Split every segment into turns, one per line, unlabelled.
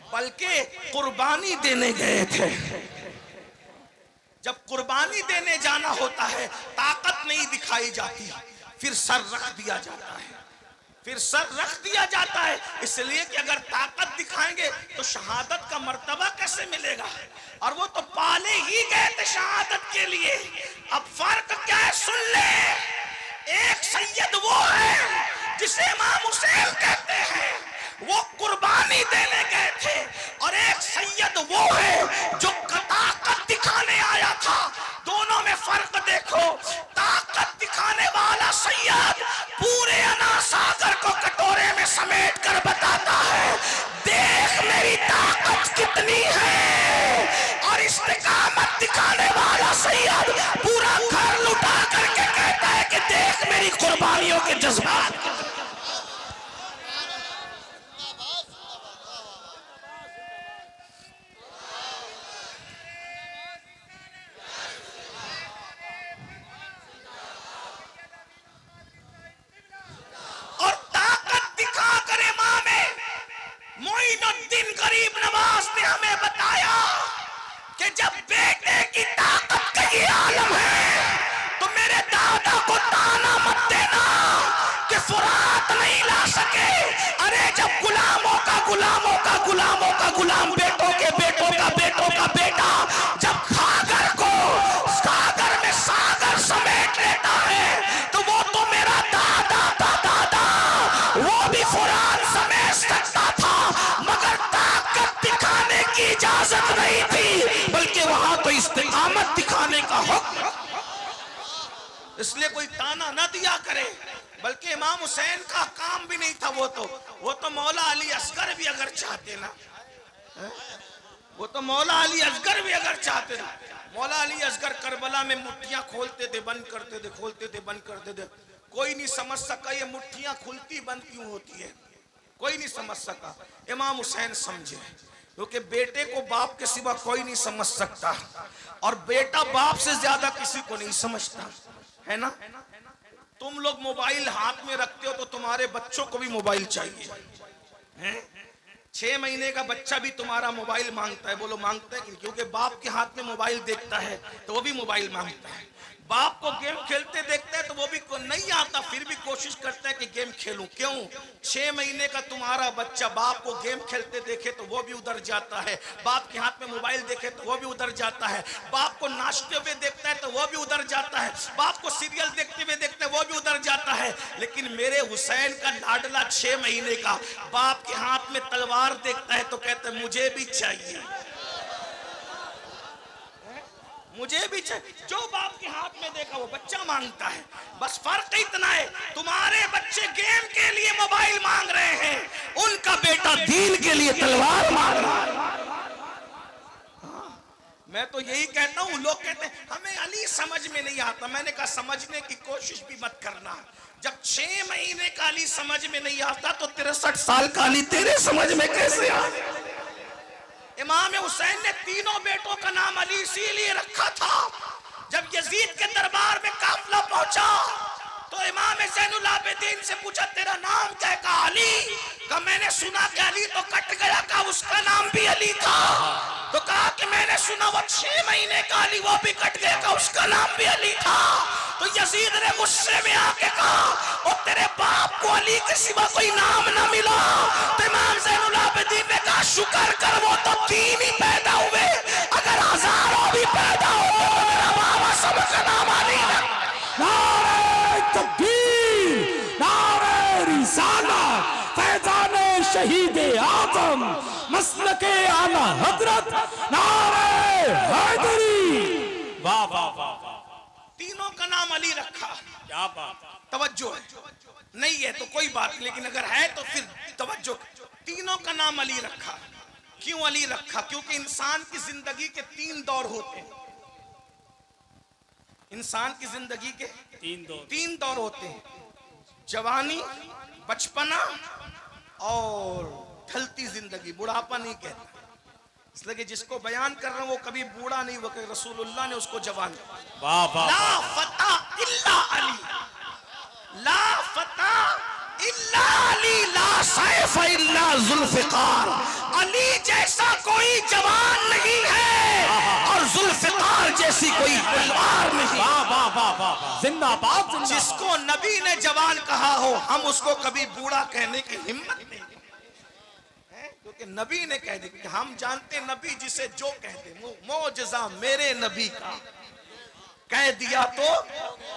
बल्कि कुर्बानी देने गए थे। जब कुर्बानी देने जाना होता है ताकत नहीं दिखाई जाती, फिर सर रख दिया जाता है, फिर सर रख दिया जाता है, इसलिए कि अगर ताकत दिखाएंगे तो शहादत का मर्तबा कैसे मिलेगा। और वो तो पाले ही गए थे शहादत के लिए। अब फर्क क्या है सुन ले, एक सैयद वो है जिसे इमाम हुसैन कहते हैं, वो कुर्बानी देने गए थे, और एक सैयद वो है जो ताकत दिखाने आया था। दोनों में फर्क देखो। ताकत दिखाने वाला सैयद पूरे अना सागर को कटोरे में समेट कर बताता है, देख मेरी ताकत कितनी है। और इस्तिकामत दिखाने वाला सैयद पूरा घर लुटा करके कहता है कि देख मेरी कुर्बानियों के जज्बात। मोइनुद्दीन गरीब नवाज ने हमें बताया कि जब बेटे की ताकत का ये आलम है तो मेरे दादा को ताना मत देना कि फुरात नहीं ला सके। अरे जब गुलामों का गुलामों का गुलामों का गुलाम, बेटों के बेटों का बेटों का बेटा जब खागर को सागर में सागर समेट लेता है तो वो तो मेरा दादा था, दादा वो भी फुरात समेट सकता था, मगर ताकत दिखाने की इजाजत नहीं थी, बल्कि वहां तो इस्तिकामत दिखाने का हुक्म। इसलिए कोई ताना न दिया करे। बल्कि इमाम हुसैन का काम भी नहीं था, वो तो मौला अली असगर भी अगर चाहते ना, वो तो मौला अली असगर भी अगर चाहते ना, मौला अली असगर करबला में मुट्ठियां खोलते थे बंद करते थे, खोलते थे बंद करते थे। कोई नहीं समझ सका ये मुट्ठियां खुलती बंद क्यों होती है, कोई नहीं समझ सका। इमाम हुसैन समझे, क्योंकि बेटे को बाप के सिवा कोई नहीं समझ सकता, और बेटा बाप से ज्यादा किसी को नहीं समझता, है ना। तुम लोग मोबाइल हाथ में रखते हो तो तुम्हारे बच्चों को भी मोबाइल चाहिए, हैं? 6 महीने का बच्चा भी तुम्हारा मोबाइल मांगता है। बोलो मांगता है क्योंकि बाप के हाथ में मोबाइल देखता है तो वो भी मोबाइल मांगता है। बाप को गेम खेलते देखता है तो वो भी नहीं आता, फिर भी कोशिश करता है कि गेम खेलूं। क्यों? 6 महीने का तुम्हारा बच्चा बाप को गेम खेलते देखे तो वो भी उधर जाता है, बाप के हाथ में मोबाइल देखे तो वो भी उधर जाता है, बाप को नाचते हुए देखता है तो वो भी उधर जाता है, बाप को सीरियल देखते हुए देखता है वो भी उधर जाता है। लेकिन मेरे हुसैन का लाडला 6 महीने का बाप के हाथ में तलवार देखता है तो कहता है मुझे भी चाहिए, मुझे भी चाहिए। जो बाप के हाथ में देखा वो बच्चा मांगता है। बस फर्क इतना है, तुम्हारे बच्चे गेम के लिए मोबाइल मांग रहे हैं, उनका बेटा दीन के लिए तलवार मांग रहा है। मैं तो यही कहता हूँ, लोग कहते हैं हमें अली समझ में नहीं आता। मैंने कहा समझने की कोशिश भी मत करना। जब 6 महीने का अली समझ में नहीं आता तो 63 साल का अली तेरे समझ में कैसे आ? इमाम हुसैन ने तीनों बेटों का नाम अली इसीलिए रखा था। जब यजीद के दरबार में काफिला पहुंचा तो इमाम ज़ैनुल आबिदीन से पूछा तेरा नाम क्या है? कहा अली। कहा मैंने सुना कि अली तो कट गया, का उसका नाम भी अली था। तो कहा कि मैंने सुना वो 6 महीने का अली वो भी कट गया, का उसका नाम भी अली था। तो यजीद ने गुस्से में आके कहा और तेरे बाप को अली के सिवा कोई नाम ना मिला। तो इमाम ज़ैनुल आबिदीन ने कहा शुक्र कर वो तो 3 ही पैदा हुए, अगर हजारों भी पैदा होते तो मेरा बाबा सबका नाम अली है।
नारे तकबीर, नारे रिसालत, फैज़ाने शहीद आज़म, मसलके आला हजरत, नारे हैदरी।
वाह वाह वाह वाह। तीनों का नाम अली रखा।
क्या बात,
तवज्जो है। नहीं है तो कोई बात नहीं, लेकिन अगर है तो फिर तवज्जो। तीनों का नाम अली रखा। क्यों अली रखा? क्योंकि इंसान की जिंदगी के 3 दौर होते हैं। इंसान की जिंदगी के 3 दौर होते हैं, जवानी, बचपना और ढलती जिंदगी। बुढ़ापा नहीं कहता, इसलिए कि जिसको बयान कर रहा हूं वो कभी बूढ़ा नहीं हुआ, कि रसूलुल्लाह ने उसको जवान।
वाह वाह।
ला फता इल्ला अली, ला फता इल्ला अली, ला सैफ इल्ला जुल्फिकार। अली जैसा कोई जवान नहीं है और जुल्फिकार जैसी कोई तलवार नहीं।
वाह वाह वाह वाह, जिंदाबाद जिंदाबाद।
जिसको नबी ने जवान कहा हो, हम उसको कभी बूढ़ा कहने की हिम्मत नहीं है, क्योंकि नबी ने कह दिया कि हम जानते नबी जिसे जो कहते, मौजज़ा मेरे नबी का कह दिया तो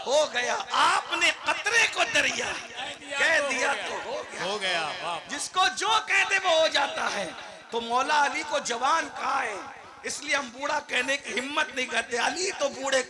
हो गया, आपने कतरे को दरिया कह दिया तो हो गया।
वाह।
जिसको जो कह दे वो हो जाता है। तो मौला अली को जवान कहा है, इसलिए हम बूढ़ा कहने की हिम्मत नहीं करते। अली तो बूढ़े